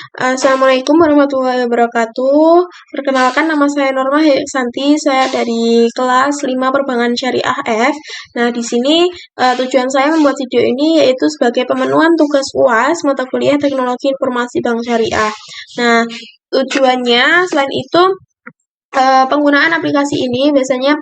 Assalamualaikum warahmatullahi wabarakatuh. Perkenalkan, nama saya Norma Heksanti. Saya dari kelas 5 Perbankan Syariah F. Nah, di sini tujuan saya membuat video ini yaitu sebagai pemenuhan tugas UAS mata kuliah Teknologi Informasi Bank Syariah. Nah, tujuannya selain itu penggunaan aplikasi ini biasanya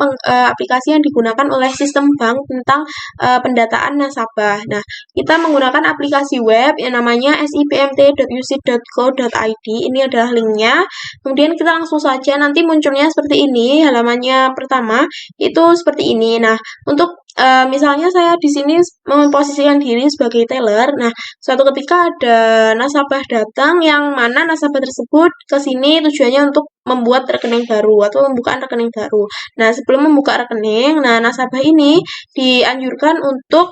aplikasi yang digunakan oleh sistem bank tentang pendataan nasabah. Nah, kita menggunakan aplikasi web yang namanya sipmt.usit.co.id. Ini adalah linknya. Kemudian kita langsung saja nanti munculnya seperti ini. Halamannya pertama itu seperti ini. Nah, untuk misalnya saya di sini memposisikan diri sebagai teller. Nah, suatu ketika ada nasabah datang yang mana nasabah tersebut ke sini tujuannya untuk membuat rekening baru atau membuka rekening baru. Nah, sebelum membuka rekening, nasabah ini dianjurkan untuk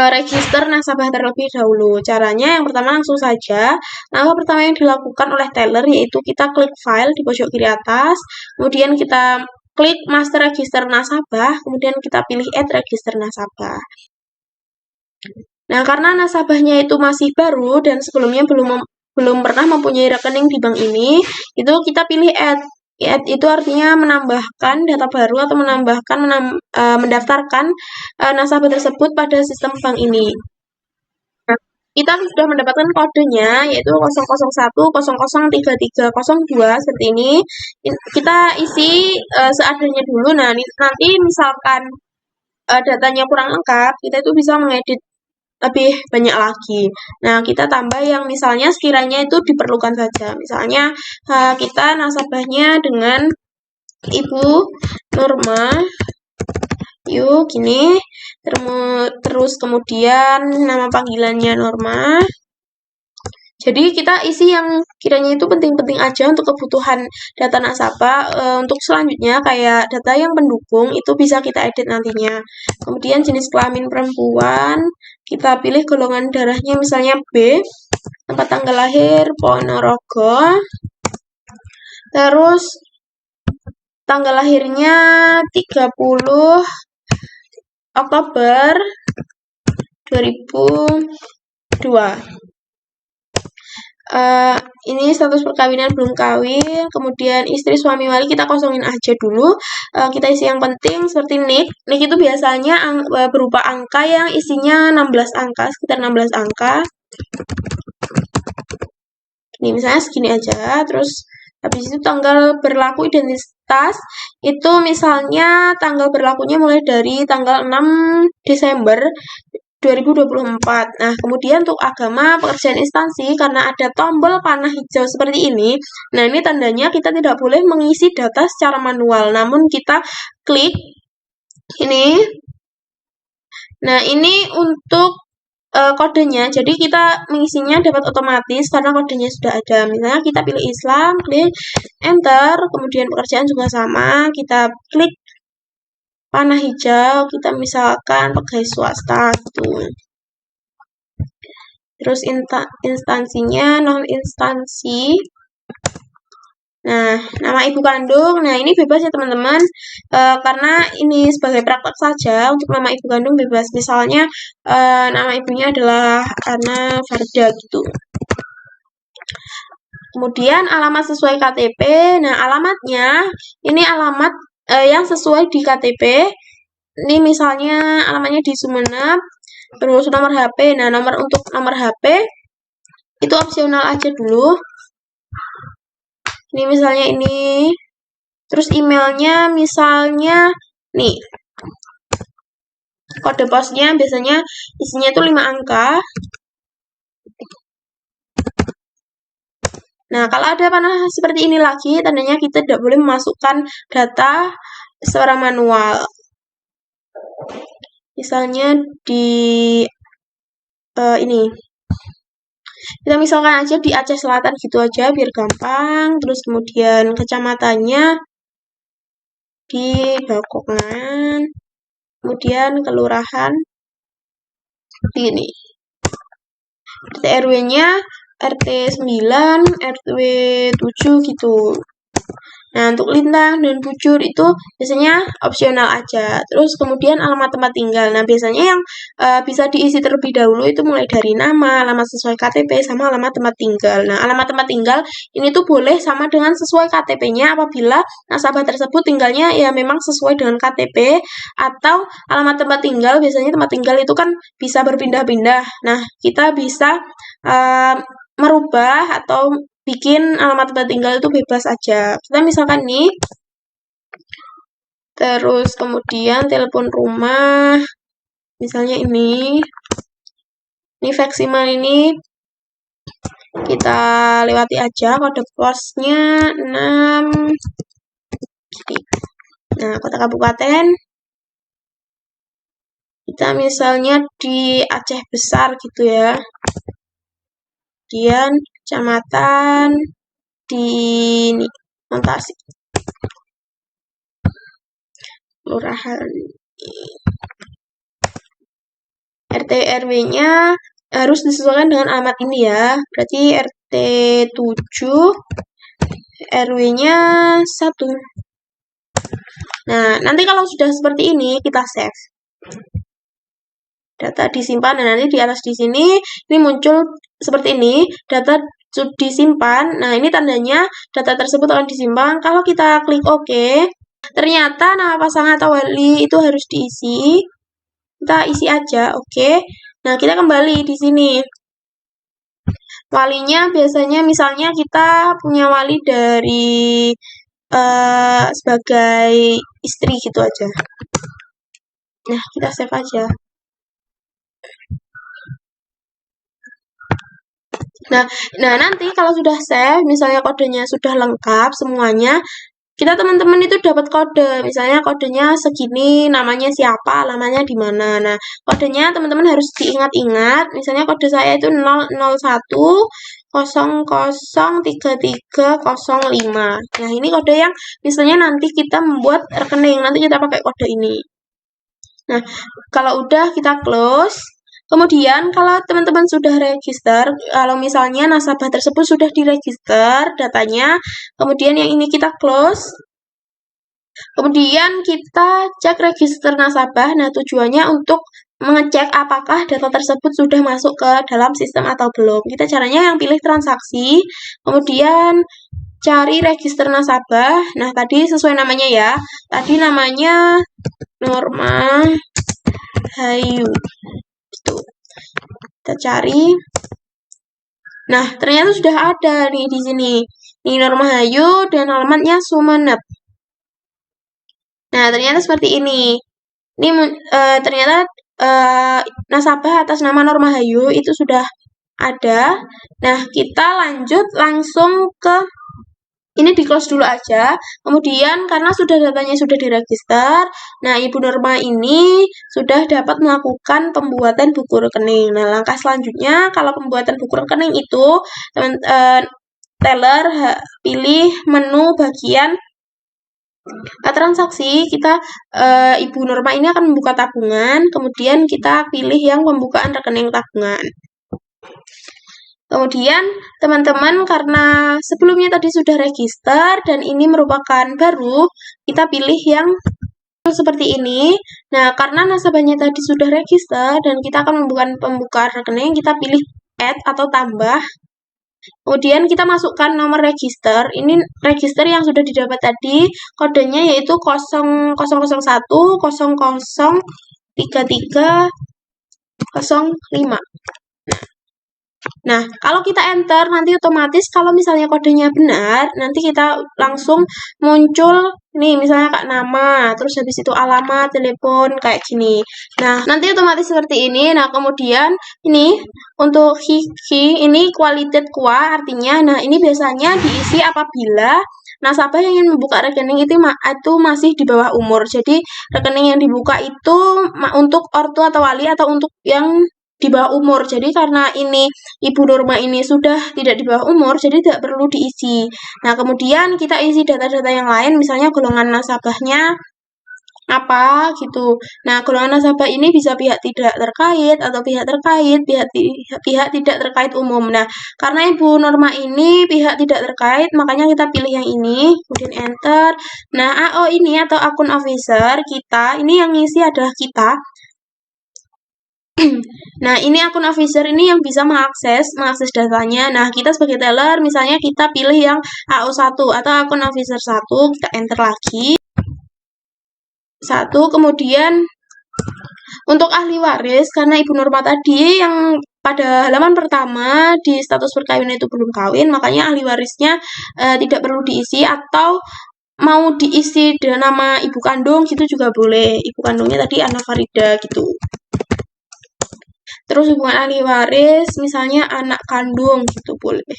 register nasabah terlebih dahulu. Caranya yang pertama langsung saja. Langkah pertama yang dilakukan oleh teller yaitu kita klik file di pojok kiri atas, kemudian kita klik master register nasabah, kemudian kita pilih add register nasabah. Nah, karena nasabahnya itu masih baru dan sebelumnya belum pernah mempunyai rekening di bank ini, itu kita pilih add. Add itu artinya menambahkan data baru atau mendaftarkan nasabah tersebut pada sistem bank ini. Nah, kita sudah mendapatkan kodenya yaitu 001003302 seperti ini. Kita isi seadanya dulu. Nah, nanti misalkan datanya kurang lengkap, kita itu bisa mengedit lebih banyak lagi. Nah, kita tambah yang misalnya sekiranya itu diperlukan saja. Misalnya kita nasabahnya dengan Ibu Norma, yuk gini, terus kemudian nama panggilannya Norma. Jadi kita isi yang kiranya itu penting-penting aja untuk kebutuhan data nasabah. Untuk selanjutnya kayak data yang pendukung itu bisa kita edit nantinya. Kemudian jenis kelamin perempuan, kita pilih golongan darahnya misalnya B, tempat tanggal lahir Ponorogo. Terus tanggal lahirnya 30 Oktober 2002. Ini status perkawinan belum kawin, kemudian istri suami wali kita kosongin aja dulu. Kita isi yang penting seperti nick. Nick itu biasanya berupa angka yang isinya 16 angka, sekitar 16 angka. Ini misalnya segini aja, terus habis itu tanggal berlaku identitas, itu misalnya tanggal berlakunya mulai dari tanggal 6 Desember 2024. Nah, kemudian untuk agama, pekerjaan instansi, karena ada tombol panah hijau seperti ini, nah ini tandanya kita tidak boleh mengisi data secara manual, namun kita klik ini. Nah, ini untuk kodenya, jadi kita mengisinya dapat otomatis karena kodenya sudah ada. Misalnya kita pilih Islam, klik enter, kemudian pekerjaan juga sama, kita klik panah hijau, kita misalkan pegawai swasta gitu. Terus instansinya non instansi. Nah, nama ibu kandung, nah ini bebas ya teman-teman, karena ini sebagai praktek saja. Untuk nama ibu kandung bebas, misalnya nama ibunya adalah Ana Farda gitu. Kemudian alamat sesuai KTP, nah alamatnya ini alamat yang sesuai di KTP. Ini misalnya alamatnya di Sumeneb, terus nomor HP. Nah, untuk nomor HP itu opsional aja dulu. Ini misalnya ini. Terus emailnya misalnya nih. Kode posnya biasanya isinya itu 5 angka. Nah, kalau ada panah seperti ini lagi, tandanya kita tidak boleh memasukkan data secara manual. Misalnya di ini. Kita misalkan aja di Aceh Selatan gitu aja biar gampang. Terus kemudian kecamatannya di Bakokan. Kemudian kelurahan ini. RT RW-nya RT 9, RW 7 gitu. Nah, untuk lintang dan bujur itu biasanya opsional aja. Terus kemudian alamat tempat tinggal. Nah, biasanya yang bisa diisi terlebih dahulu itu mulai dari nama, alamat sesuai KTP, sama alamat tempat tinggal. Nah, alamat tempat tinggal ini tuh boleh sama dengan sesuai KTP-nya apabila nasabah tersebut tinggalnya ya memang sesuai dengan KTP, atau alamat tempat tinggal, biasanya tempat tinggal itu kan bisa berpindah-pindah. Nah, kita bisa merubah atau bikin alamat tempat tinggal itu bebas aja. Kita misalkan nih, terus kemudian telepon rumah, misalnya ini Veximal ini kita lewati aja, kode posnya 6. Nah, kota kabupaten kita misalnya di Aceh Besar gitu ya. Kemudian kecamatan di Montasi. Kelurahan. RT RW-nya harus disesuaikan dengan alamat ini ya. Berarti RT 7 RW-nya 1. Nah, nanti kalau sudah seperti ini kita save. Data disimpan, dan nanti di atas di sini ini muncul seperti ini, data disimpan. Nah, ini tandanya data tersebut akan disimpan. Kalau kita klik OK, ternyata nama pasangan atau wali itu harus diisi. Kita isi aja, oke. Nah, kita kembali di sini. Walinya biasanya misalnya kita punya wali dari sebagai istri gitu aja. Nah, kita save aja. Nah, nanti kalau sudah save, misalnya kodenya sudah lengkap semuanya, kita teman-teman itu dapat kode, misalnya kodenya segini, namanya siapa, alamatnya di mana. Nah, kodenya teman-teman harus diingat-ingat, misalnya kode saya itu 001 003305. Nah, ini kode yang misalnya nanti kita membuat rekening, nanti kita pakai kode ini. Nah, kalau udah kita close. Kemudian kalau teman-teman sudah register, kalau misalnya nasabah tersebut sudah diregister datanya, kemudian yang ini kita close. Kemudian kita cek register nasabah. Nah, tujuannya untuk mengecek apakah data tersebut sudah masuk ke dalam sistem atau belum. Kita caranya yang pilih transaksi, kemudian cari register nasabah. Nah, tadi sesuai namanya ya. Tadi namanya Norma Hayu. Itu. Kita cari. Nah, ternyata sudah ada nih di sini. Ini Norma Hayu dan alamatnya Sumeneb. Nah, ternyata seperti ini. Ini ternyata nasabah atas nama Norma Hayu itu sudah ada. Nah, kita lanjut langsung ke ini di close dulu aja. Kemudian karena sudah datanya sudah diregister, nah Ibu Norma ini sudah dapat melakukan pembuatan buku rekening. Nah, langkah selanjutnya kalau pembuatan buku rekening itu teller pilih menu bagian transaksi. Kita Ibu Norma ini akan membuka tabungan, kemudian kita pilih yang pembukaan rekening tabungan. Kemudian teman-teman karena sebelumnya tadi sudah register dan ini merupakan baru, kita pilih yang seperti ini. Nah, karena nasabahnya tadi sudah register dan kita akan membuka rekening, kita pilih add atau tambah. Kemudian kita masukkan nomor register. Ini register yang sudah didapat tadi, kodenya yaitu 0001 003305. Nah, kalau kita enter, nanti otomatis kalau misalnya kodenya benar, nanti kita langsung muncul nih, misalnya kayak nama, terus habis itu alamat, telepon, kayak gini. Nah, nanti otomatis seperti ini. Nah, kemudian ini untuk ini qualited qua, artinya, nah ini biasanya diisi apabila nasabah yang ingin membuka rekening itu masih di bawah umur. Jadi, rekening yang dibuka itu untuk ortu atau wali atau untuk yang di bawah umur. Jadi karena ini Ibu Norma ini sudah tidak di bawah umur, jadi tidak perlu diisi. Nah, kemudian kita isi data-data yang lain, misalnya golongan nasabahnya apa gitu. Nah, golongan nasabah ini bisa pihak tidak terkait atau pihak terkait, pihak tidak terkait umum. Nah, karena Ibu Norma ini pihak tidak terkait, makanya kita pilih yang ini, kemudian enter. Nah, AO ini atau akun officer kita, ini yang ngisi adalah kita. Nah, ini akun officer ini yang bisa mengakses datanya. Nah, kita sebagai teller, misalnya kita pilih yang AO1 atau akun officer 1, kita enter lagi. 1, kemudian untuk ahli waris, karena Ibu Norma tadi yang pada halaman pertama di status perkawinan itu belum kawin, makanya ahli warisnya tidak perlu diisi atau mau diisi dengan nama ibu kandung gitu juga boleh. Ibu kandungnya tadi Ana Farida gitu. Terus hubungan ahli waris, misalnya anak kandung gitu boleh.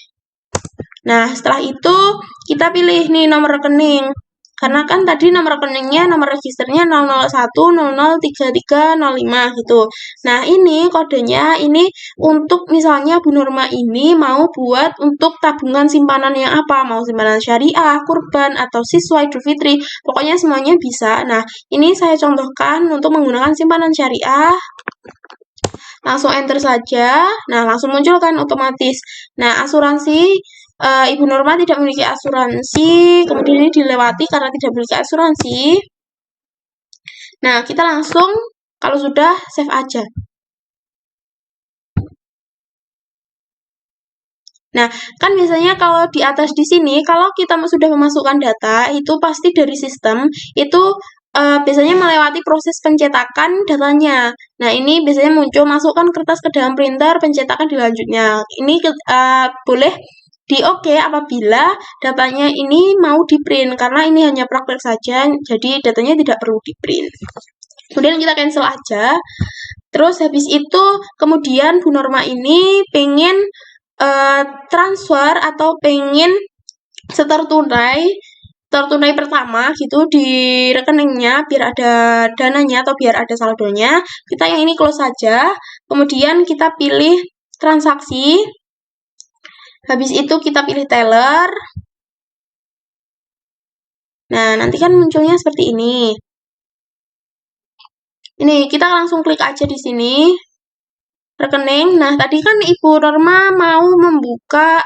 Nah, setelah itu kita pilih nih nomor rekening. Karena kan tadi nomor rekeningnya, nomor registernya 001003305 gitu. Nah, ini kodenya ini untuk misalnya Bu Norma ini mau buat untuk tabungan simpanan yang apa? Mau simpanan syariah, kurban, atau siswa Idul Fitri. Pokoknya semuanya bisa. Nah, ini saya contohkan untuk menggunakan simpanan syariah. Langsung enter saja. Nah, langsung muncul kan otomatis. Nah, asuransi Ibu Norma tidak memiliki asuransi, kemudian ini dilewati karena tidak memiliki asuransi. Nah, kita langsung kalau sudah save aja. Nah, kan biasanya kalau di atas di sini, kalau kita sudah memasukkan data, itu pasti dari sistem, itu biasanya melewati proses pencetakan datanya. Nah, ini biasanya muncul, masukkan kertas ke dalam printer, pencetakan dilanjutnya. Ini boleh di oke apabila datanya ini mau di print, karena ini hanya praktek saja, jadi datanya tidak perlu di print. Kemudian kita cancel aja. Terus habis itu, kemudian Bu Norma ini pengen transfer atau pengen setor tunai pertama gitu di rekeningnya biar ada dananya atau biar ada saldonya, kita yang ini close saja. Kemudian kita pilih transaksi, habis itu kita pilih teller. Nah, nanti kan munculnya seperti ini. Ini kita langsung klik aja di sini rekening. Nah, tadi kan Ibu Norma mau membuka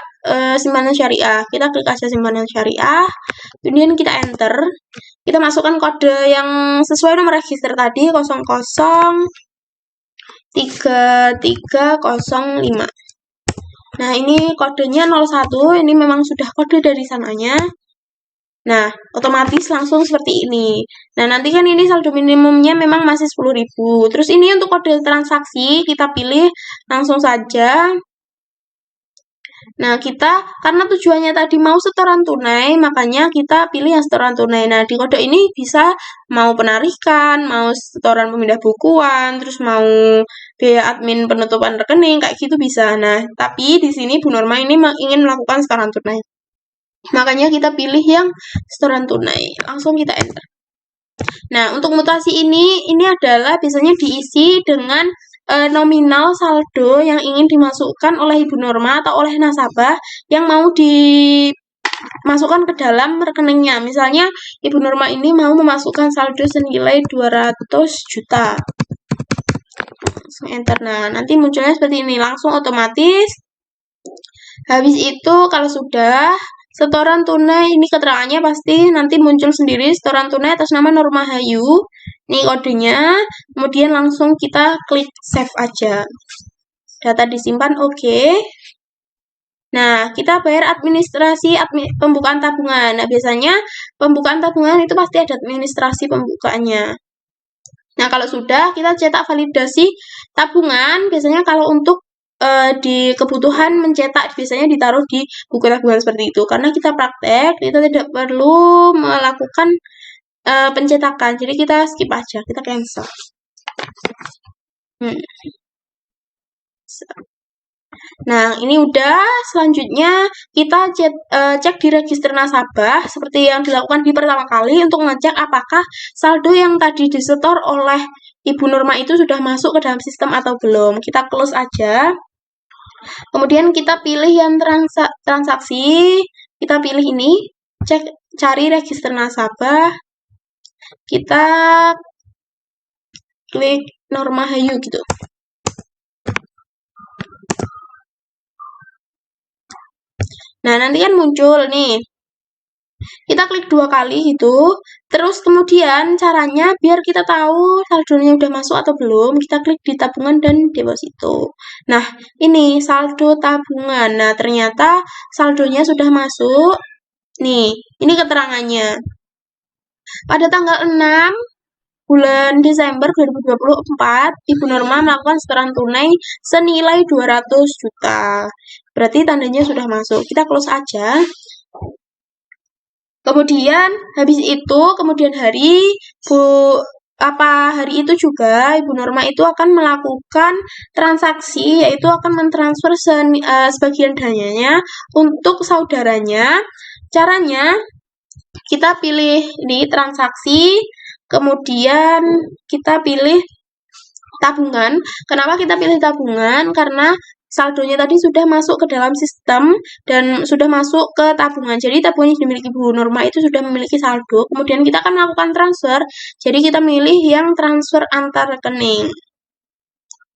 simpanan syariah. Kita klik aja simpanan syariah. Kemudian kita enter. Kita masukkan kode yang sesuai nomor register tadi 003305. Nah, ini kodenya 01. Ini memang sudah kode dari sananya. Nah, otomatis langsung seperti ini. Nah, nanti kan ini saldo minimumnya memang masih 10.000. Terus ini untuk kode transaksi, kita pilih langsung saja. Nah, kita karena tujuannya tadi mau setoran tunai, makanya kita pilih yang setoran tunai. Nah, di kode ini bisa mau penarikan, mau setoran pemindah bukuan, terus mau biaya admin penutupan rekening, kayak gitu bisa. Nah, tapi di sini Bu Norma ini ingin melakukan setoran tunai. Makanya kita pilih yang setoran tunai. Langsung kita enter. Nah, untuk mutasi ini adalah biasanya diisi dengan nominal saldo yang ingin dimasukkan oleh Ibu Norma atau oleh nasabah yang mau dimasukkan ke dalam rekeningnya. Misalnya, Ibu Norma ini mau memasukkan saldo senilai 200 juta. Langsung enter. Nah, nanti munculnya seperti ini. Langsung otomatis. Habis itu, kalau sudah setoran tunai, ini keterangannya pasti nanti muncul sendiri, setoran tunai atas nama Norma Hayu. Ini kodenya, kemudian langsung kita klik save aja. Data disimpan, oke. Nah, kita bayar administrasi pembukaan tabungan. Nah, biasanya pembukaan tabungan itu pasti ada administrasi pembukaannya. Nah, kalau sudah, kita cetak validasi tabungan. Biasanya kalau untuk di kebutuhan mencetak biasanya ditaruh di buku tabungan seperti itu. Karena kita praktek, kita tidak perlu melakukan pencetakan. Jadi kita skip aja, kita cancel. Nah, ini udah. Selanjutnya kita cek di register nasabah seperti yang dilakukan di pertama kali untuk ngecek apakah saldo yang tadi disetor oleh Ibu Norma itu sudah masuk ke dalam sistem atau belum. Kita close aja. Kemudian kita pilih yang transaksi, kita pilih ini, cari register nasabah. kita klik Norma Hayu gitu. Nah, nanti kan muncul nih. Kita klik 2 kali gitu. Terus kemudian caranya biar kita tahu saldonya udah masuk atau belum, kita klik di tabungan dan deposito. Nah, ini saldo tabungan. Nah, ternyata saldonya sudah masuk. Nih, ini keterangannya. Pada tanggal 6 bulan Desember 2024, Ibu Norma melakukan setoran tunai senilai 200 juta. Berarti tandanya sudah masuk. Kita close aja. Kemudian habis itu kemudian hari hari itu juga Ibu Norma itu akan melakukan transaksi, yaitu akan mentransfer sebagian dananya untuk saudaranya. Caranya kita pilih di transaksi, kemudian kita pilih tabungan. Kenapa kita pilih tabungan? Karena saldonya tadi sudah masuk ke dalam sistem dan sudah masuk ke tabungan. Jadi tabungan yang dimiliki Bu Norma itu sudah memiliki saldo. Kemudian kita akan melakukan transfer. Jadi kita milih yang transfer antar rekening.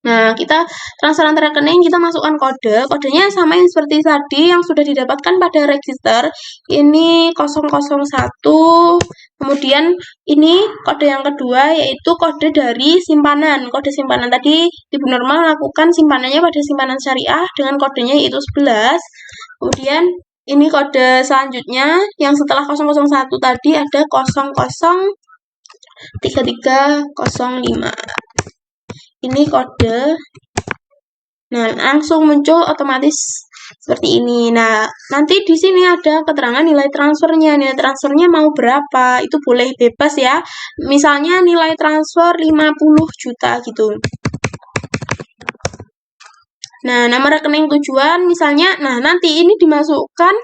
Nah, kita transfer antar rekening, kita masukkan kode. Kodenya sama yang seperti tadi yang sudah didapatkan pada register. Ini 001. Kemudian ini kode yang kedua yaitu kode dari simpanan. Kode simpanan tadi Ibu Norma melakukan simpanannya pada simpanan syariah dengan kodenya yaitu 11. Kemudian ini kode selanjutnya yang setelah 001 tadi ada 003305. Ini kode. Nah, langsung muncul otomatis seperti ini. Nah, nanti di sini ada keterangan nilai transfernya. Nilai transfernya mau berapa? Itu boleh bebas ya. Misalnya nilai transfer 50 juta gitu. Nah, nama rekening tujuan misalnya, nah nanti ini dimasukkan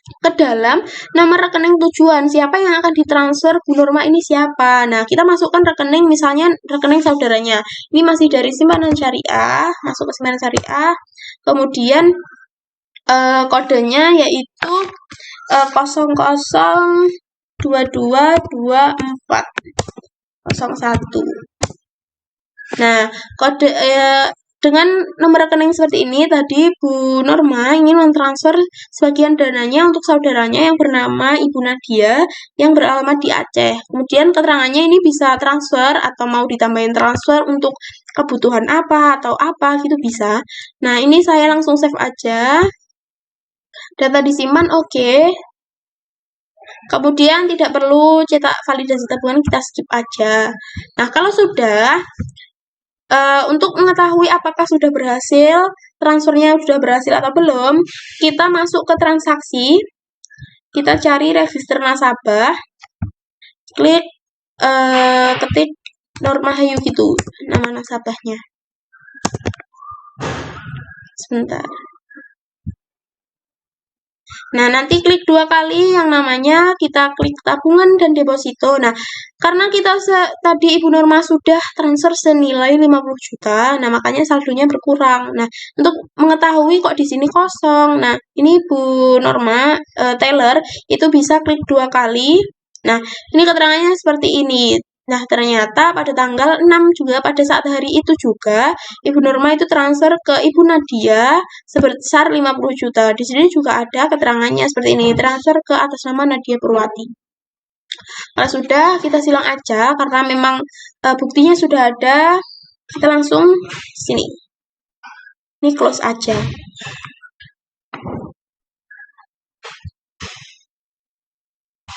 ke dalam nama rekening tujuan. Siapa yang akan ditransfer Bu Norma ini siapa? Nah, kita masukkan rekening, misalnya rekening saudaranya. Ini masih dari simpanan syariah, masuk ke simpanan syariah. Kemudian kodenya yaitu 00222401. Nah, kode dengan nomor rekening seperti ini, tadi Bu Norma ingin mentransfer sebagian dananya untuk saudaranya yang bernama Ibu Nadia yang beralamat di Aceh. Kemudian keterangannya ini bisa transfer atau mau ditambahin transfer untuk kebutuhan apa atau apa gitu bisa. Nah, ini saya langsung save aja. Data disimpan oke. Kemudian tidak perlu cetak validasi tabungan, kita skip aja. Nah, kalau sudah untuk mengetahui apakah sudah berhasil, transfernya sudah berhasil atau belum, kita masuk ke transaksi, kita cari register nasabah, klik ketik Norma Hayu gitu, nama nasabahnya. Sebentar. Nah, nanti klik 2 kali yang namanya kita klik tabungan dan deposito. Nah, karena kita tadi Ibu Norma sudah transfer senilai 50 juta, nah makanya saldonya berkurang. Nah, untuk mengetahui kok di sini kosong. Nah, ini Bu Norma teller itu bisa klik 2 kali. Nah, ini keterangannya seperti ini. Nah, ternyata pada tanggal 6 juga pada saat hari itu juga Ibu Norma itu transfer ke Ibu Nadia sebesar 50 juta. Di sini juga ada keterangannya seperti ini, transfer ke atas nama Nadia Purwati. Kalau sudah, kita silang aja karena memang buktinya sudah ada. Kita langsung sini. Ini close aja.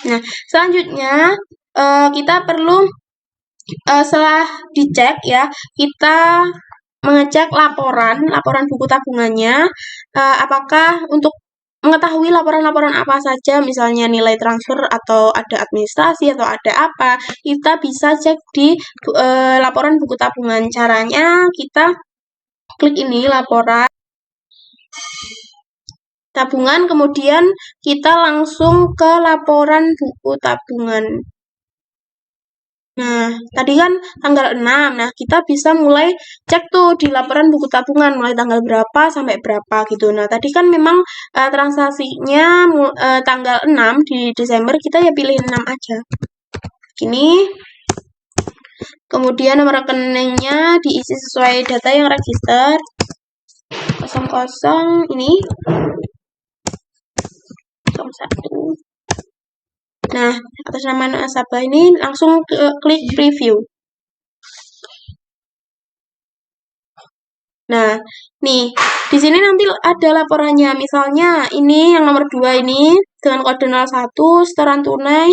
Nah, selanjutnya kita perlu setelah dicek ya, kita mengecek laporan buku tabungannya, apakah untuk mengetahui laporan-laporan apa saja, misalnya nilai transfer atau ada administrasi atau ada apa, kita bisa cek di laporan buku tabungan. Caranya kita klik ini laporan tabungan, kemudian kita langsung ke laporan buku tabungan. Nah, tadi kan tanggal 6. Nah, kita bisa mulai cek tuh di laporan buku tabungan mulai tanggal berapa sampai berapa gitu. Nah, tadi kan memang transaksinya tanggal 6 di Desember, kita ya pilih 6 aja. gini. Kemudian nomor rekeningnya diisi sesuai data yang register. 00 ini 01. Nah, atas nama nasabah ini langsung klik preview. Nah, nih, di sini nanti ada laporannya. Misalnya, ini yang nomor 2 ini dengan kode 01, setoran tunai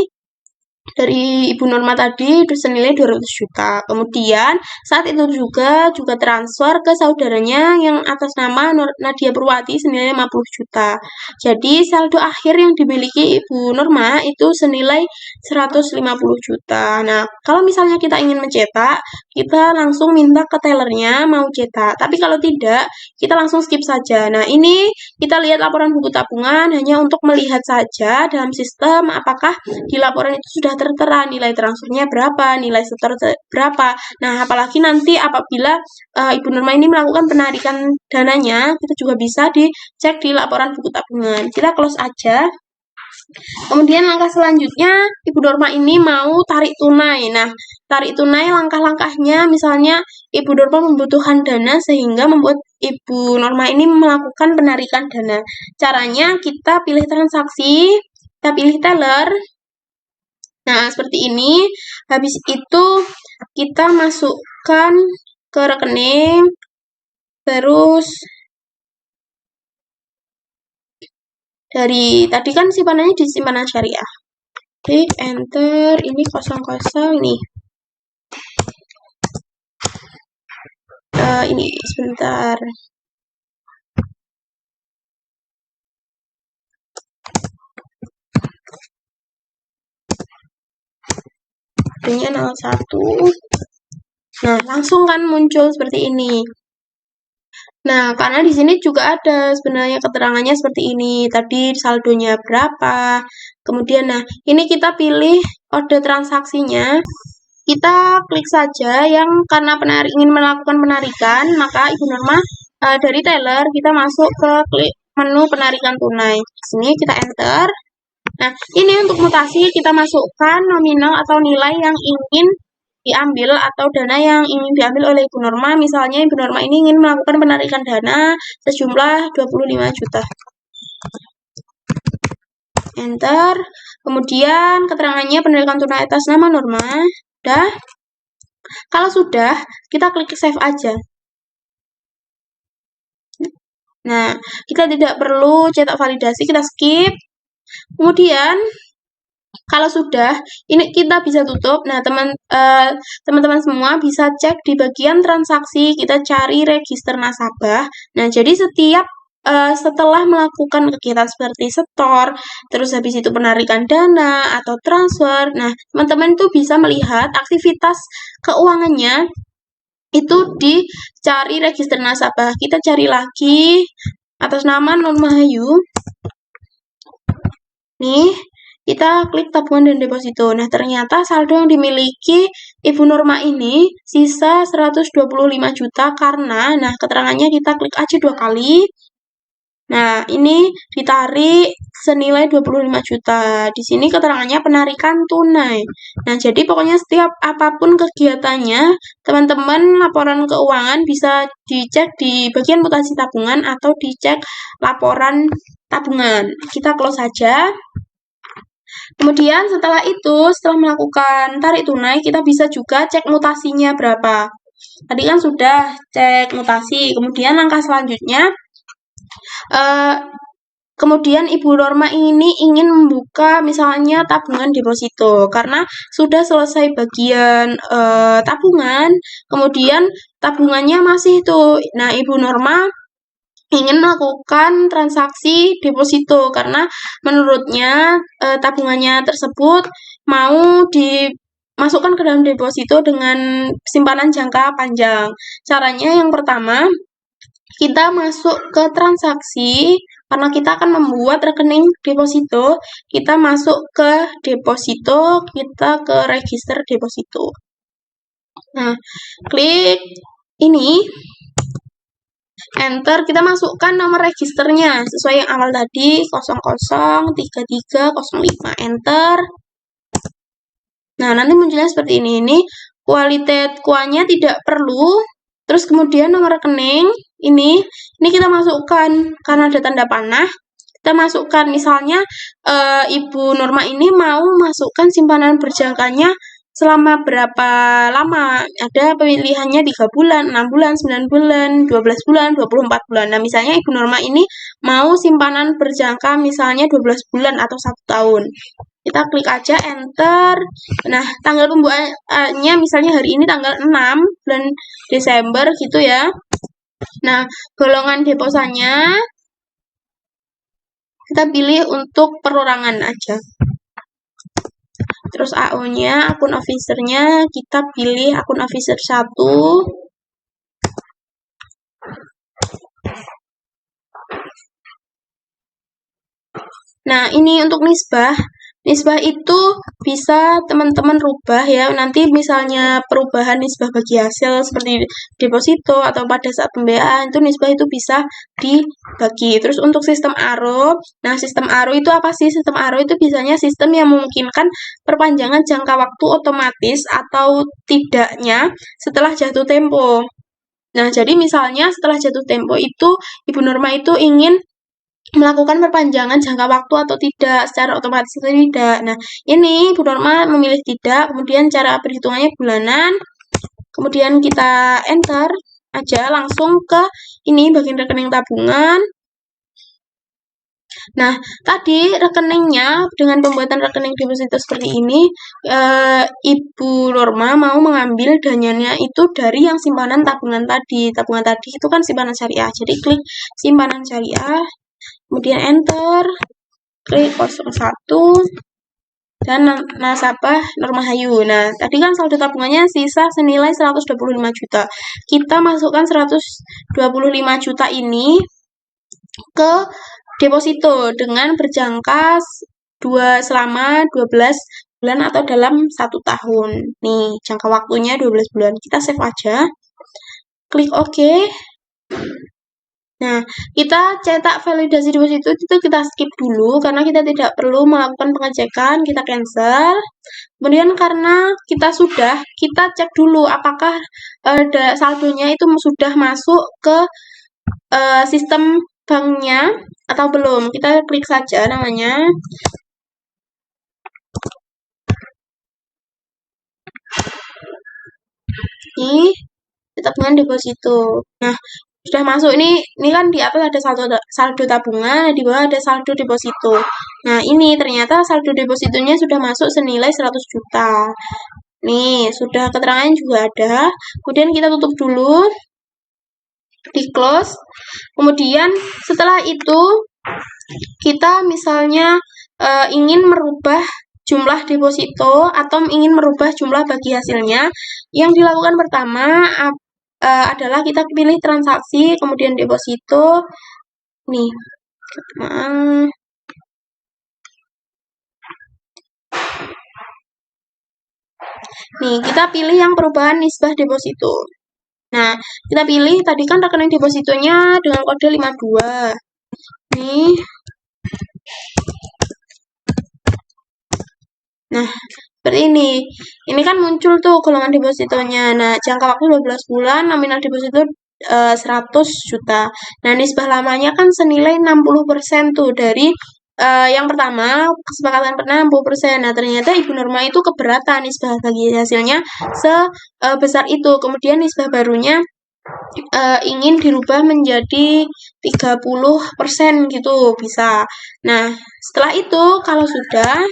dari Ibu Norma tadi senilai 200 juta. Kemudian, saat itu juga transfer ke saudaranya yang atas nama Nadia Purwati senilai 50 juta. Jadi, saldo akhir yang dimiliki Ibu Norma itu senilai 150 juta. Nah, kalau misalnya kita ingin mencetak, kita langsung minta ke tellernya mau cetak. Tapi kalau tidak, kita langsung skip saja. Nah, ini kita lihat laporan buku tabungan hanya untuk melihat saja dalam sistem apakah di laporan itu sudah tertera nilai transfernya berapa, nilai setor berapa. Nah, apalagi nanti apabila Ibu Norma ini melakukan penarikan dananya, kita juga bisa dicek di laporan buku tabungan. Kita close aja. Kemudian langkah selanjutnya, Ibu Norma ini mau tarik tunai. Nah, tarik tunai langkah-langkahnya, misalnya Ibu Norma membutuhkan dana sehingga membuat Ibu Norma ini melakukan penarikan dana. Caranya kita pilih transaksi, kita pilih teller. Nah, seperti ini. Habis itu kita masukkan ke rekening, terus dari tadi kan simpanannya di simpanan syariah. Klik enter, ini 00 nih. Ini sebentar. Ini 01. Nah, langsung kan muncul seperti ini. Nah, karena di sini juga ada sebenarnya keterangannya seperti ini. Tadi saldonya berapa. Kemudian, nah, ini kita pilih kode transaksinya. Kita klik saja yang karena ingin melakukan penarikan, maka Ibu Norma dari teller kita masuk ke klik menu penarikan tunai. Di sini kita enter. Nah, ini untuk mutasi kita masukkan nominal atau nilai yang ingin diambil atau dana yang ingin diambil oleh Ibu Norma. Misalnya Ibu Norma ini ingin melakukan penarikan dana sejumlah 25 juta. Enter. Kemudian keterangannya penarikan tunai atas nama Norma. Udah. Kalau sudah, kita klik save aja. Nah, kita tidak perlu cetak validasi, kita skip. Kemudian kalau sudah, ini kita bisa tutup. Nah, teman-teman semua bisa cek di bagian transaksi, kita cari register nasabah. Nah, jadi setelah melakukan kegiatan seperti setor, terus habis itu penarikan dana atau transfer, nah, teman-teman itu bisa melihat aktivitas keuangannya itu dicari register nasabah. Kita cari lagi atas nama Norma Hayu. Nih, kita klik tabungan dan deposito. Nah, ternyata saldo yang dimiliki Ibu Norma ini sisa 125 juta karena, nah, keterangannya kita klik aja 2 kali. Nah, ini ditarik senilai 25 juta. Di sini keterangannya penarikan tunai. Nah, jadi pokoknya setiap apapun kegiatannya, teman-teman laporan keuangan bisa dicek di bagian mutasi tabungan atau dicek laporan tabungan. Kita close saja. Kemudian setelah melakukan tarik tunai, kita bisa juga cek mutasinya berapa. Tadi kan sudah cek mutasi. Kemudian langkah selanjutnya, kemudian Ibu Norma ini ingin membuka misalnya tabungan deposito karena sudah selesai bagian tabungan, kemudian tabungannya masih itu. Nah, Ibu Norma ingin melakukan transaksi deposito karena menurutnya tabungannya tersebut mau dimasukkan ke dalam deposito dengan simpanan jangka panjang. Caranya yang pertama, kita masuk ke transaksi, karena kita akan membuat rekening deposito, kita masuk ke deposito, kita ke register deposito. Nah, klik ini, enter, kita masukkan nomor registernya, sesuai yang awal tadi, 003305, enter. Nah, nanti munculnya seperti ini. Ini kualitas kuahnya tidak perlu. Terus kemudian nomor rekening ini kita masukkan karena ada tanda panah. Kita masukkan misalnya Ibu Norma ini mau masukkan simpanan berjangkanya selama berapa lama. Ada pilihannya 3 bulan, 6 bulan, 9 bulan, 12 bulan, 24 bulan. Nah, misalnya Ibu Norma ini mau simpanan berjangka misalnya 12 bulan atau 1 tahun. Kita klik aja enter. Nah, tanggal pembuatannya misalnya hari ini tanggal 6 bulan Desember gitu ya. Nah, golongan deposanya kita pilih untuk perorangan aja. Terus AO-nya, akun officer-nya kita pilih akun officer 1. Nah, ini untuk nisbah. Nisbah itu bisa teman-teman rubah ya. Nanti misalnya perubahan nisbah bagi hasil seperti deposito atau pada saat pembiayaan itu nisbah itu bisa dibagi. Terus untuk sistem ARO, nah sistem ARO itu apa sih? Sistem ARO itu biasanya sistem yang memungkinkan perpanjangan jangka waktu otomatis atau tidaknya setelah jatuh tempo. Nah, jadi misalnya setelah jatuh tempo itu Ibu Norma itu ingin melakukan perpanjangan jangka waktu atau tidak secara otomatis atau tidak. Nah, ini Ibu Norma memilih tidak, kemudian cara perhitungannya bulanan, kemudian kita enter aja langsung ke ini bagian rekening tabungan. Nah, tadi rekeningnya dengan pembuatan rekening deposito seperti ini, Ibu Norma mau mengambil dananya itu dari yang simpanan tabungan tadi. Tabungan tadi itu kan simpanan syariah. Jadi klik simpanan syariah, kemudian enter, klik 01, dan nasabah Norma Hayu. Nah, tadi kan saldo tabungannya sisa senilai 125 juta. Kita masukkan 125 juta ini ke deposito dengan berjangka selama 12 bulan atau dalam 1 tahun. Nih, jangka waktunya 12 bulan. Kita save aja. Klik OK. Nah, kita cetak validasi deposito itu kita skip dulu karena kita tidak perlu melakukan pengecekan, kita cancel. Kemudian karena kita cek dulu apakah saldonya itu sudah masuk ke sistem banknya atau belum. Kita klik saja namanya. Ini tabungan deposito. Nah, sudah masuk ini kan di atas ada saldo tabungan, di bawah ada saldo deposito. Nah, ini ternyata saldo depositonya sudah masuk senilai 100 juta. Nih, sudah keterangannya juga ada. Kemudian kita tutup dulu. Di close. Kemudian setelah itu kita misalnya ingin merubah jumlah deposito atau ingin merubah jumlah bagi hasilnya, yang dilakukan pertama adalah kita pilih transaksi, kemudian deposito. Nih, kita pilih yang perubahan nisbah deposito. Nah, kita pilih tadi kan rekening depositonya dengan kode 52. Nih. Nah, seperti ini. Ini kan muncul tuh golongan depositonya. Nah, jangka waktu 12 bulan, nominal deposito 100 juta. Nah, nisbah lamanya kan senilai 60% tuh dari yang pertama, kesepakatan pernah 60%. Nah, ternyata Ibu Norma itu keberatan nisbah bagi hasilnya sebesar itu. Kemudian nisbah barunya ingin dirubah menjadi 30% gitu, bisa. Nah, setelah itu kalau sudah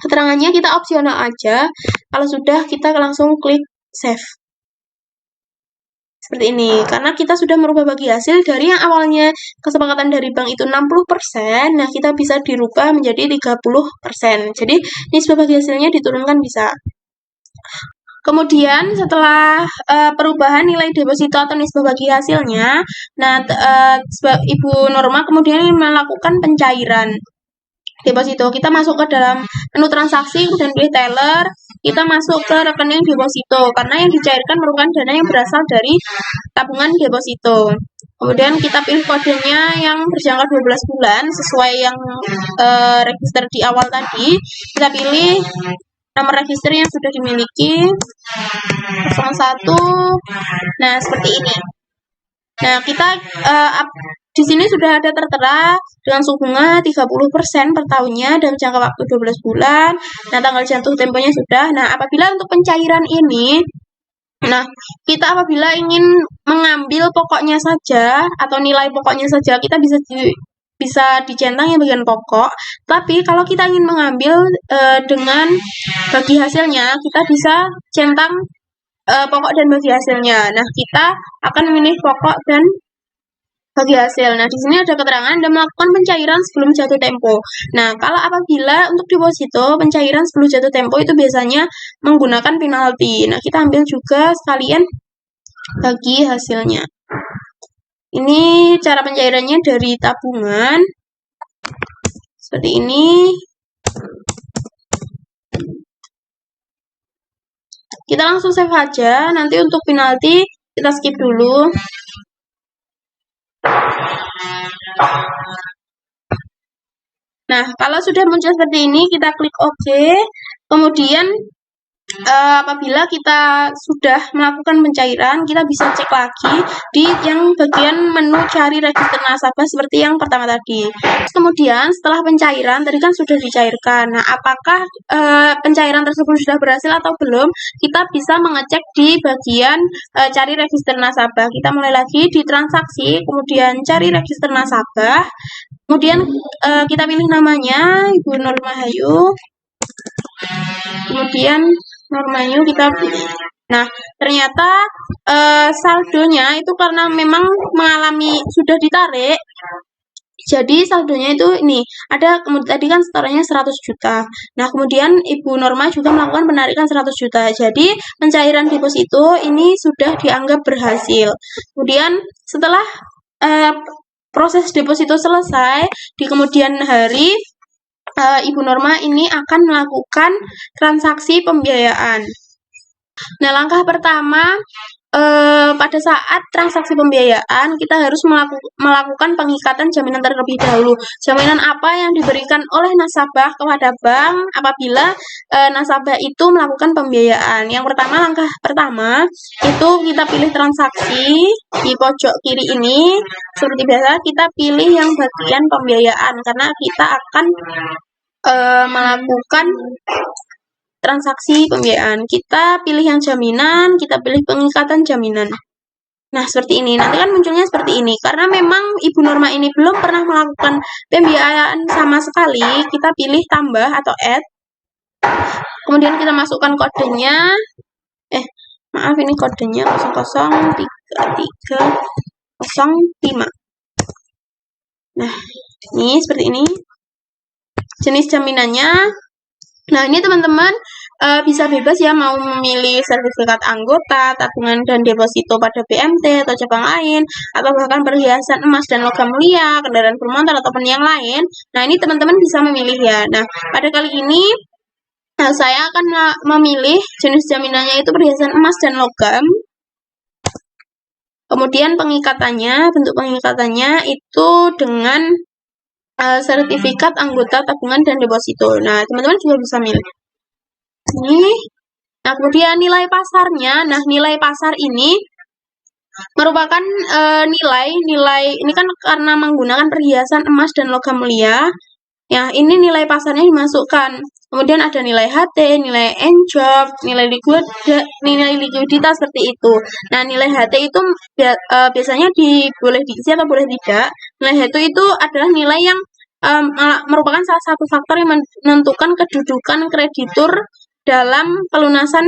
keterangannya kita opsional aja. Kalau sudah kita langsung klik save. Seperti ini. Karena kita sudah merubah bagi hasil dari yang awalnya kesepakatan dari bank itu 60%, nah kita bisa dirubah menjadi 30%. Jadi nisbah bagi hasilnya diturunkan bisa. Kemudian setelah perubahan nilai deposito atau nisbah bagi hasilnya, nah Ibu Norma kemudian melakukan pencairan deposito. Kita masuk ke dalam menu transaksi, kemudian pilih teller, kita masuk ke rekening deposito, karena yang dicairkan merupakan dana yang berasal dari tabungan deposito. Kemudian kita pilih kodenya yang berjangka 12 bulan, sesuai yang register di awal tadi. Kita pilih nomor register yang sudah dimiliki 01. Nah, seperti ini. Nah, kita di sini sudah ada tertera dengan suku bunga 30% per tahunnya dan jangka waktu 12 bulan. Nah, tanggal jatuh temponya sudah. Nah, apabila untuk pencairan ini, nah, kita apabila ingin mengambil pokoknya saja atau nilai pokoknya saja, kita bisa dicentang yang bagian pokok. Tapi kalau kita ingin mengambil dengan bagi hasilnya, kita bisa centang pokok dan bagi hasilnya. Nah, kita akan memilih pokok dan bagi hasil. Nah, di sini ada keterangan Anda melakukan pencairan sebelum jatuh tempo. Nah, kalau apabila untuk deposito pencairan sebelum jatuh tempo itu biasanya menggunakan penalti. Nah, kita ambil juga sekalian bagi hasilnya. Ini cara pencairannya dari tabungan. Seperti ini. Kita langsung save aja. Nanti untuk penalti kita skip dulu. Nah, kalau sudah muncul seperti ini, kita klik OK. Kemudian, apabila kita sudah melakukan pencairan, kita bisa cek lagi di yang bagian menu cari register nasabah seperti yang pertama tadi. Kemudian, setelah pencairan, tadi kan sudah dicairkan. Nah, apakah pencairan tersebut sudah berhasil atau belum? Kita bisa mengecek di bagian cari register nasabah. Kita mulai lagi di transaksi, kemudian cari register nasabah. Kemudian kita pilih namanya Ibu Nurmahayu. Kemudian Nurmahayu kita pilih. Nah, ternyata saldonya itu karena memang mengalami sudah ditarik. Jadi saldonya itu ini ada tadi kan setorannya 100 juta. Nah, kemudian Ibu Norma juga melakukan penarikan 100 juta. Jadi pencairan deposito ini sudah dianggap berhasil. Kemudian setelah proses deposito selesai, di kemudian hari Ibu Norma ini akan melakukan transaksi pembiayaan. Nah, langkah pertama pada saat transaksi pembiayaan kita harus melakukan pengikatan jaminan terlebih dahulu. Jaminan apa yang diberikan oleh nasabah kepada bank apabila nasabah itu melakukan pembiayaan. Yang pertama, langkah pertama itu kita pilih transaksi di pojok kiri ini. Seperti biasa kita pilih yang bagian pembiayaan karena kita akan melakukan transaksi pembiayaan. Kita pilih yang jaminan, kita pilih pengikatan jaminan. Nah, seperti ini. Nanti kan munculnya seperti ini. Karena memang Ibu Norma ini belum pernah melakukan pembiayaan sama sekali, kita pilih tambah atau add. Kemudian kita masukkan kodenya. Maaf ini kodenya 003305. Nah, ini seperti ini. Jenis jaminannya. Nah, ini teman-teman bisa bebas ya mau memilih sertifikat anggota, tabungan dan deposito pada BMT atau cabang lain, atau bahkan perhiasan emas dan logam mulia, kendaraan bermotor ataupun yang lain. Nah, ini teman-teman bisa memilih ya. Nah, pada kali ini saya akan memilih jenis jaminannya itu perhiasan emas dan logam. Kemudian pengikatannya, bentuk pengikatannya itu dengan sertifikat anggota tabungan dan deposito. Nah, teman-teman juga bisa milih. Ini. Nah, kemudian nilai pasarnya. Nah, nilai pasar ini merupakan nilai ini kan karena menggunakan perhiasan emas dan logam mulia. Ya, ini nilai pasarnya dimasukkan. Kemudian ada nilai HT, nilai NJOP, nilai likuiditas seperti itu. Nah, nilai HT itu biasanya boleh diisi atau boleh tidak. Nilai HT itu adalah nilai yang merupakan salah satu faktor yang menentukan kedudukan kreditur dalam pelunasan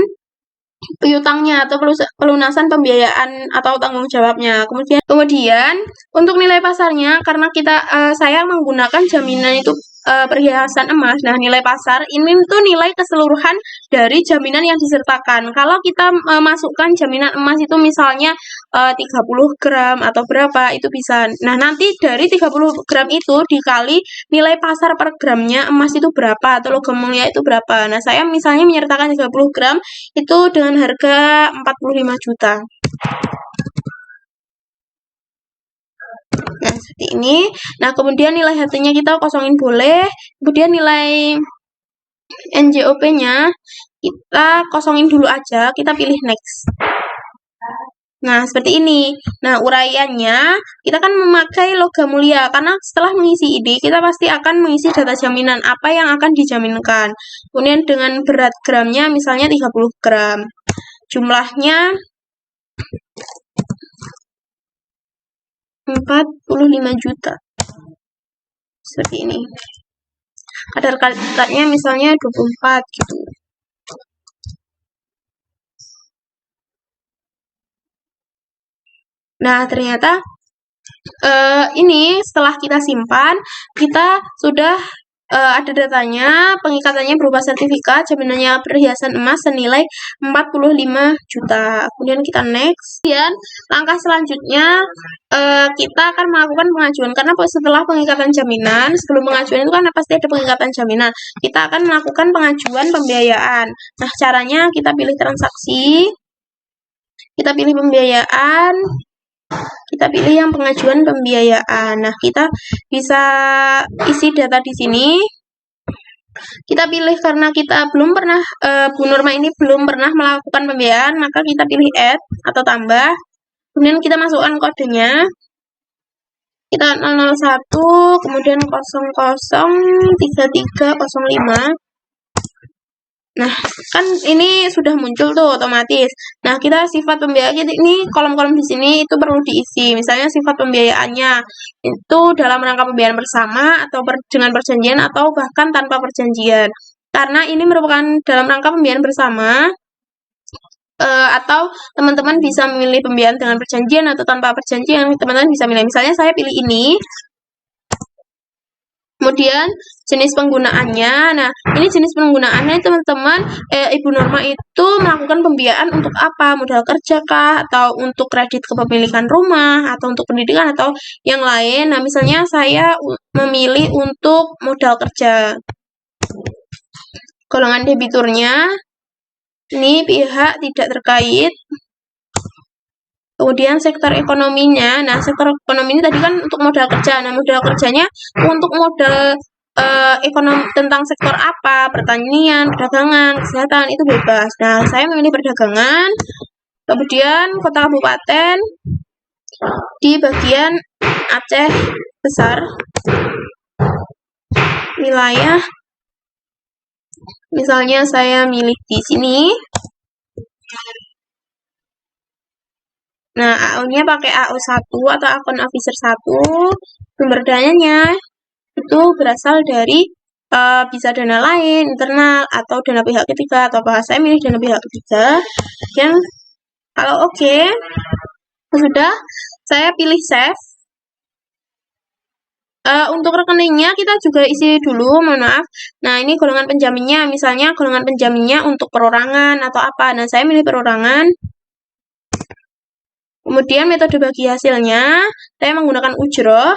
piutangnya atau pelunasan pembiayaan atau tanggung jawabnya. Kemudian untuk nilai pasarnya karena saya menggunakan jaminan itu perhiasan emas. Nah, nilai pasar ini tuh nilai keseluruhan dari jaminan yang disertakan. Kalau kita masukkan jaminan emas itu misalnya 30 gram atau berapa itu bisa. Nah, nanti dari 30 gram itu dikali nilai pasar per gramnya emas itu berapa atau logam mulia itu berapa. Nah, saya misalnya menyertakan 30 gram itu dengan harga 45 juta. Nah, seperti ini. Nah, kemudian nilai HT-nya kita kosongin boleh. Kemudian nilai NJOP-nya Kita kosongin dulu aja, kita pilih next. Nah, seperti ini. Nah, uraiannya, kita kan memakai logam mulia, karena setelah mengisi ID, kita pasti akan mengisi data jaminan, apa yang akan dijaminkan. Kemudian dengan berat gramnya, misalnya 30 gram. Jumlahnya 45 juta. Seperti ini. Kadar kalitatnya misalnya 24 gitu. Nah, ternyata ini setelah kita simpan, kita sudah ada datanya, pengikatannya berupa sertifikat, jaminannya perhiasan emas senilai 45 juta. Kemudian kita next. Kemudian langkah selanjutnya kita akan melakukan pengajuan, karena setelah pengikatan jaminan, sebelum pengajuan itu kan pasti ada pengikatan jaminan. Kita akan melakukan pengajuan pembiayaan. Nah, caranya kita pilih transaksi, kita pilih pembiayaan, kita pilih yang pengajuan pembiayaan. Nah, kita bisa isi data di sini. Kita pilih karena kita belum pernah, Bu Nurma ini belum pernah melakukan pembiayaan, maka kita pilih add atau tambah. Kemudian kita masukkan kodenya. Kita 001, kemudian 003305. Nah, kan ini sudah muncul tuh otomatis. Nah, kita sifat pembiayaan ini kolom-kolom di sini itu perlu diisi. Misalnya sifat pembiayaannya itu dalam rangka pembiayaan bersama atau dengan perjanjian atau bahkan tanpa perjanjian. Karena ini merupakan dalam rangka pembiayaan bersama, atau teman-teman bisa memilih pembiayaan dengan perjanjian atau tanpa perjanjian. Teman-teman bisa milih. Misalnya saya pilih ini. Kemudian jenis penggunaannya. Nah, ini jenis penggunaannya teman-teman, Ibu Nurma itu melakukan pembiayaan untuk apa? Modal kerja kah? Atau untuk kredit kepemilikan rumah? Atau untuk pendidikan? Atau yang lain? Nah, misalnya saya memilih untuk modal kerja. Golongan debiturnya, ini pihak tidak terkait. Kemudian sektor ekonominya, nah sektor ekonomi ini tadi kan untuk modal kerja. Nah, modal kerjanya untuk modal ekonomi tentang sektor apa, pertanian, perdagangan, kesehatan, itu bebas. Nah, saya memilih perdagangan. Kemudian kota kabupaten di bagian Aceh Besar. Wilayah, misalnya saya milih di sini. Nah, AO-nya pakai AO1 atau akun officer 1. Sumber dananya itu berasal dari bisa dana lain, internal, atau dana pihak ketiga, atau apa. Saya milih dana pihak ketiga. Dan kalau oke, sudah, saya pilih save. Untuk rekeningnya kita juga isi dulu, mohon maaf. Nah, ini golongan penjaminnya, misalnya golongan penjaminnya untuk perorangan atau apa. Nah, saya milih perorangan. Kemudian metode bagi hasilnya, saya menggunakan ujroh.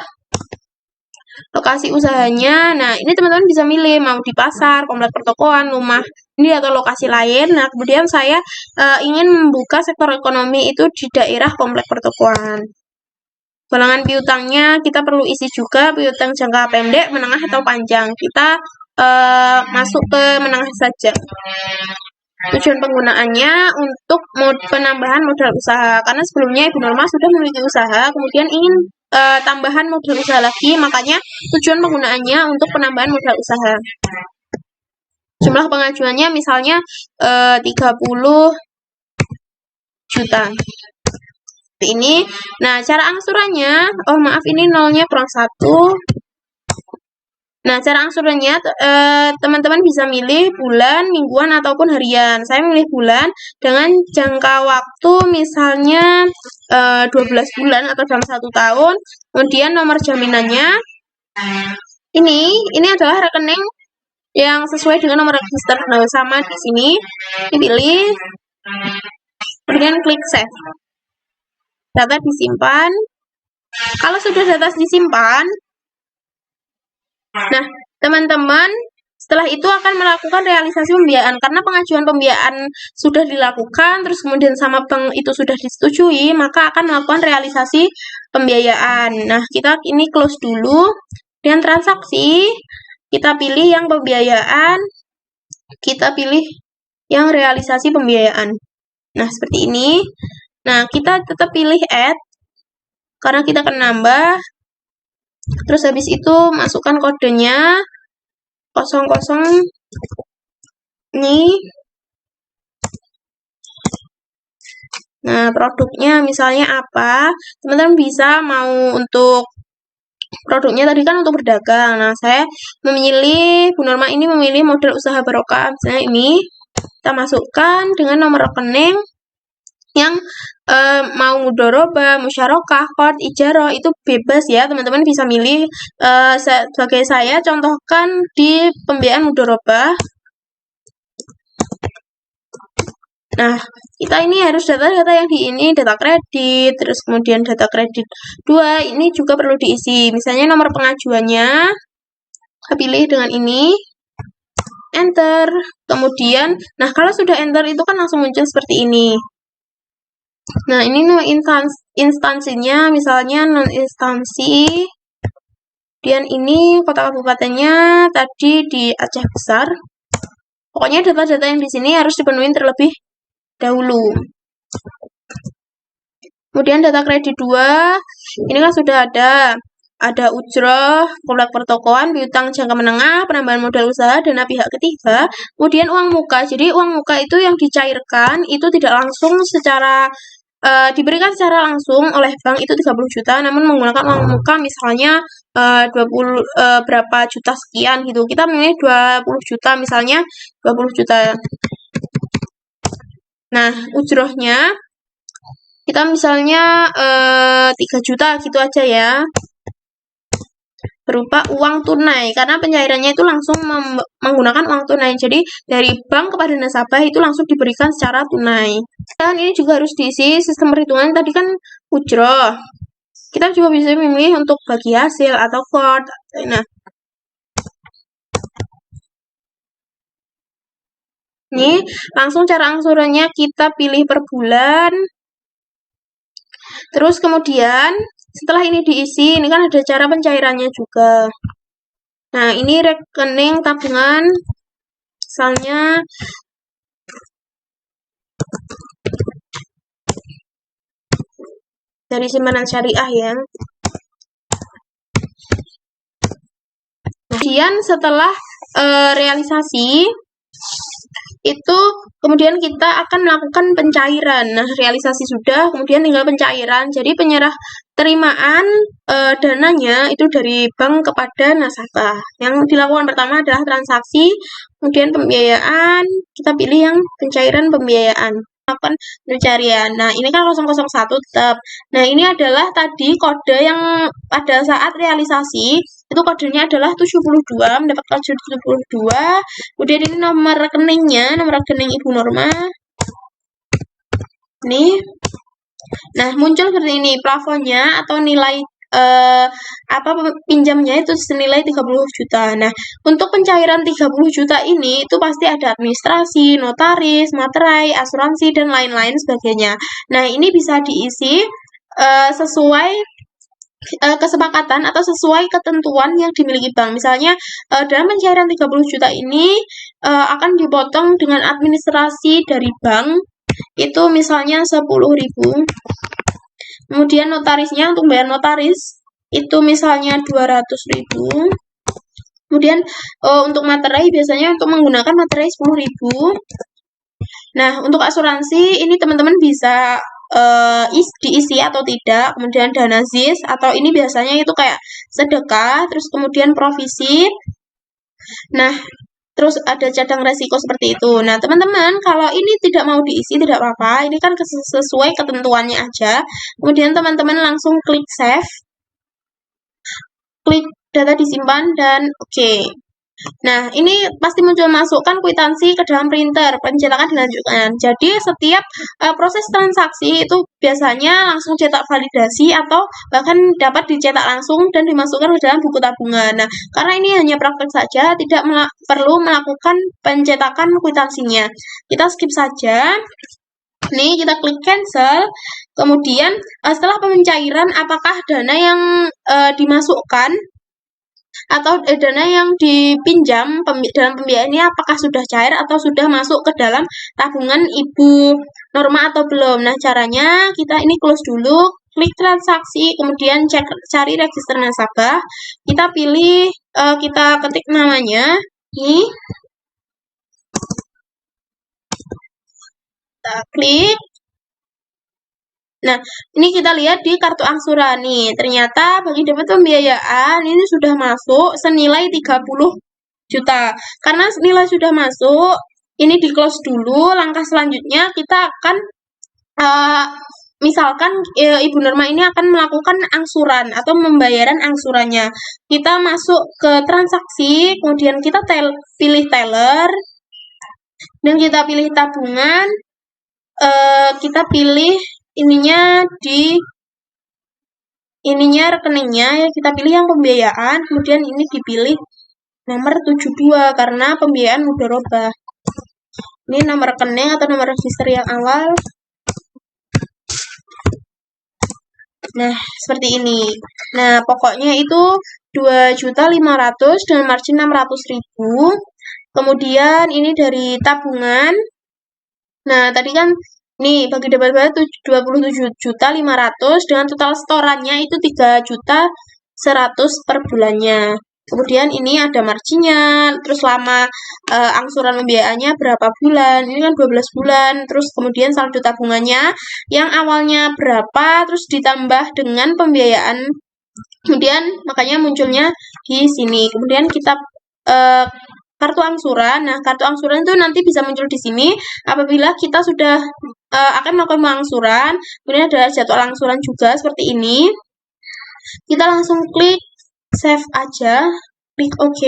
Lokasi usahanya, nah ini teman-teman bisa milih mau di pasar, komplek pertokoan, rumah ini atau lokasi lain. Nah, kemudian saya ingin membuka sektor ekonomi itu di daerah komplek pertokoan. Golongan piutangnya kita perlu isi juga, piutang jangka pendek, menengah atau panjang. Kita masuk ke menengah saja. Tujuan penggunaannya untuk penambahan modal usaha, karena sebelumnya Ibu Nurma sudah memiliki usaha, kemudian ingin tambahan modal usaha lagi, makanya tujuan penggunaannya untuk penambahan modal usaha. Jumlah pengajuannya misalnya 30 juta. Seperti ini. Nah, cara angsurannya, oh maaf ini nolnya kurang 1. Nah, cara angsurannya teman-teman bisa milih bulan, mingguan, ataupun harian. Saya milih bulan dengan jangka waktu misalnya 12 bulan atau dalam 1 tahun. Kemudian nomor jaminannya ini adalah rekening yang sesuai dengan nomor register. Nah, sama di sini dipilih, kemudian klik save. Data disimpan. Kalau sudah data disimpan, nah, teman-teman setelah itu akan melakukan realisasi pembiayaan, karena pengajuan pembiayaan sudah dilakukan, terus kemudian sama bank itu sudah disetujui, maka akan melakukan realisasi pembiayaan. Nah, kita ini close dulu. Dan transaksi, kita pilih yang pembiayaan, kita pilih yang realisasi pembiayaan. Nah, seperti ini. Nah, kita tetap pilih add karena kita akan nambah. Terus habis itu masukkan kodenya 00 nih. Nah, produknya misalnya apa? Teman-teman bisa mau untuk produknya tadi kan untuk berdagang. Nah, saya memilih, Bu Norma ini memilih model usaha barokah. Misalnya ini, kita masukkan dengan nomor rekening yang mau mudoroba, musyarakah, qard, ijarah, itu bebas ya. Teman-teman bisa milih. Sebagai saya, contohkan di pembiayaan mudoroba. Nah, kita ini harus data-data yang di ini, data kredit, terus kemudian data kredit 2, ini juga perlu diisi. Misalnya nomor pengajuannya, kita pilih dengan ini, enter. Kemudian, nah kalau sudah enter itu kan langsung muncul seperti ini. Nah, ini nama instansinya, misalnya non-instansi. Kemudian ini kota kabupatennya tadi di Aceh Besar. Pokoknya data-data yang di sini harus dipenuhi terlebih dahulu. Kemudian data kredit 2, ini kan sudah ada ujroh, komplek pertokoan, piutang jangka menengah, penambahan modal usaha, dana pihak ketiga, kemudian uang muka. Jadi uang muka itu yang dicairkan itu tidak langsung secara diberikan secara langsung oleh bank itu 30 juta, namun menggunakan uang muka misalnya 20 berapa juta sekian gitu. Kita milih 20 juta misalnya 20 juta. Nah, ujrohnya kita misalnya 3 juta gitu aja ya. Berupa uang tunai karena pencairannya itu langsung menggunakan uang tunai. Jadi dari bank kepada nasabah itu langsung diberikan secara tunai. Dan ini juga harus diisi sistem perhitungan tadi kan ujroh. Kita juga bisa memilih untuk bagi hasil atau qard. Nah, ini langsung cara angsurannya kita pilih per bulan. Terus kemudian setelah ini diisi, ini kan ada cara pencairannya juga. Nah, ini rekening tabungan, misalnya dari simpanan syariah ya. Kemudian setelah realisasi, itu kemudian kita akan melakukan pencairan. Nah, realisasi sudah, kemudian tinggal pencairan. Jadi penyerah terimaan dananya itu dari bank kepada nasabah. Yang dilakukan pertama adalah transaksi, kemudian pembiayaan, kita pilih yang pencairan pembiayaan. Melakukan pencarian. Nah, ini kan 001 tetap. Nah, ini adalah tadi kode yang pada saat realisasi itu kodenya adalah 72, mendapat kode 72. Kemudian ini nomor rekeningnya, nomor rekening Ibu Norma. Nih. Nah, muncul seperti ini plafonnya atau nilai pinjamnya itu senilai 30 juta. Nah, untuk pencairan 30 juta ini itu pasti ada administrasi, notaris, materai, asuransi dan lain-lain sebagainya. Nah, ini bisa diisi sesuai kesepakatan atau sesuai ketentuan yang dimiliki bank. Misalnya dalam pencairan 30 juta ini akan dipotong dengan administrasi dari bank itu misalnya 10.000. Kemudian notarisnya untuk bayar notaris itu misalnya 200.000. Kemudian untuk materai biasanya untuk menggunakan materai 10.000. Nah, untuk asuransi ini teman-teman bisa diisi atau tidak. Kemudian dana ZIS atau ini biasanya itu kayak sedekah, terus kemudian provisi. Nah, terus ada cadang resiko seperti itu. Nah, teman-teman, kalau ini tidak mau diisi, tidak apa-apa. Ini kan sesuai ketentuannya aja. Kemudian teman-teman langsung klik save. Klik data disimpan dan oke. Nah, ini pasti muncul masukkan kwitansi ke dalam printer, pencetakan dilanjutkan. Jadi, setiap proses transaksi itu biasanya langsung cetak validasi atau bahkan dapat dicetak langsung dan dimasukkan ke dalam buku tabungan. Nah, karena ini hanya praktek saja, tidak perlu melakukan pencetakan kwitansinya. Kita skip saja. Nih, kita klik cancel. Kemudian, setelah pencairan, apakah dana yang dimasukkan atau dana yang dipinjam dalam pembiayaan ini apakah sudah cair atau sudah masuk ke dalam tabungan Ibu Norma atau belum. Nah, caranya kita ini close dulu, klik transaksi, kemudian cari register nasabah. Kita pilih, kita ketik namanya, ini. Kita klik. Nah, ini kita lihat di kartu angsuran nih. Ternyata bagi dapat pembiayaan ini sudah masuk senilai 30 juta. Karena nilai sudah masuk, ini di close dulu. Langkah selanjutnya kita akan misalkan Ibu Norma ini akan melakukan angsuran atau pembayaran angsurannya. Kita masuk ke transaksi, kemudian kita pilih teller, dan kita pilih tabungan, kita pilih ininya rekeningnya, ya kita pilih yang pembiayaan, kemudian ini dipilih nomor 72 karena pembiayaan mudharabah. Ini nomor rekening atau nomor register yang awal. Nah, seperti ini. Nah, pokoknya itu 2.500.000 dengan margin 600.000. Kemudian ini dari tabungan. Nah, tadi kan nih bagi dapat 27.500.000 dengan total setorannya itu 3.100.000 per bulannya. Kemudian ini ada marginnya, terus lama angsuran pembiayaannya berapa bulan, ini kan 12 bulan, terus kemudian saldo tabungannya yang awalnya berapa, terus ditambah dengan pembiayaan, kemudian makanya munculnya di sini. Kemudian kita kartu angsuran, nah kartu angsuran itu nanti bisa muncul di sini apabila kita sudah akan melakukan pengangsuran, kemudian ada jadwal angsuran juga seperti ini. Kita langsung klik save aja, klik OK.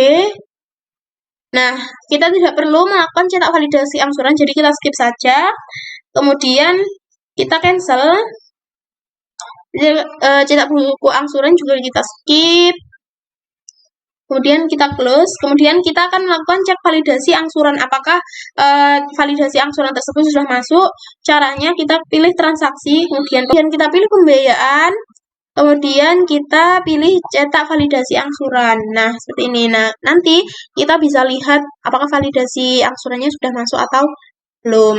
Nah, kita tidak perlu melakukan cetak validasi angsuran, jadi kita skip saja. Kemudian kita cancel. Cetak buku angsuran juga kita skip. Kemudian kita close. Kemudian kita akan melakukan cek validasi angsuran. Apakah validasi angsuran tersebut sudah masuk? Caranya kita pilih transaksi, kemudian kita pilih pembiayaan. Kemudian kita pilih cetak validasi angsuran. Nah, seperti ini. Nah, nanti kita bisa lihat apakah validasi angsurannya sudah masuk atau belum.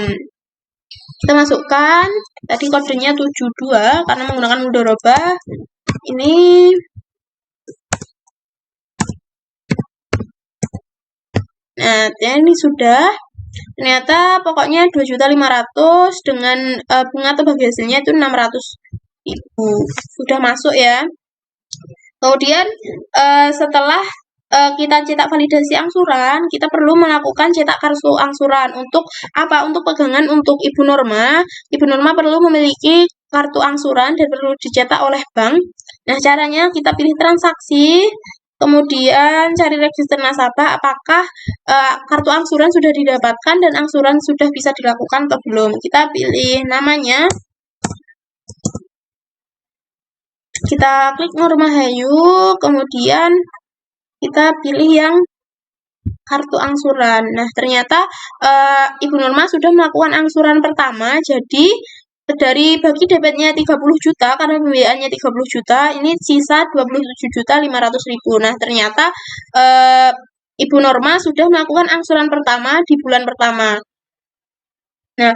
Kita masukkan, tadi kodenya 72 karena menggunakan mudharabah. Ini nah, ini sudah. Ternyata pokoknya 2.500.000 dengan bunga atau bagi hasilnya itu 600.000. Sudah masuk ya. Kemudian setelah kita cetak validasi angsuran, kita perlu melakukan cetak kartu angsuran. Untuk apa? Untuk pegangan untuk Ibu Norma. Ibu Norma perlu memiliki kartu angsuran dan perlu dicetak oleh bank. Nah, caranya kita pilih transaksi, kemudian cari register nasabah apakah kartu angsuran sudah didapatkan dan angsuran sudah bisa dilakukan atau belum. Kita pilih namanya. Kita klik Norma Hayu, kemudian kita pilih yang kartu angsuran. Nah, ternyata Ibu Norma sudah melakukan angsuran pertama, jadi dari bagi debitnya 30 juta karena pembiayaannya 30 juta, ini sisa 27.500.000. Nah, ternyata Ibu Norma sudah melakukan angsuran pertama di bulan pertama. Nah,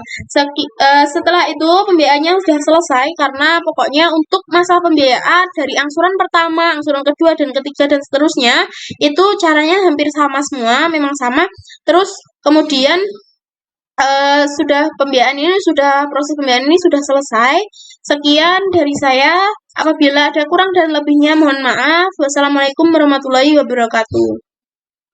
setelah itu pembiayaannya sudah selesai karena pokoknya untuk masa pembiayaan dari angsuran pertama, angsuran kedua, dan ketiga, dan seterusnya, itu caranya hampir sama semua, memang sama. Terus kemudian sudah proses pembiayaan ini sudah selesai. Sekian dari saya. Apabila ada kurang dan lebihnya mohon maaf. Wassalamualaikum warahmatullahi wabarakatuh.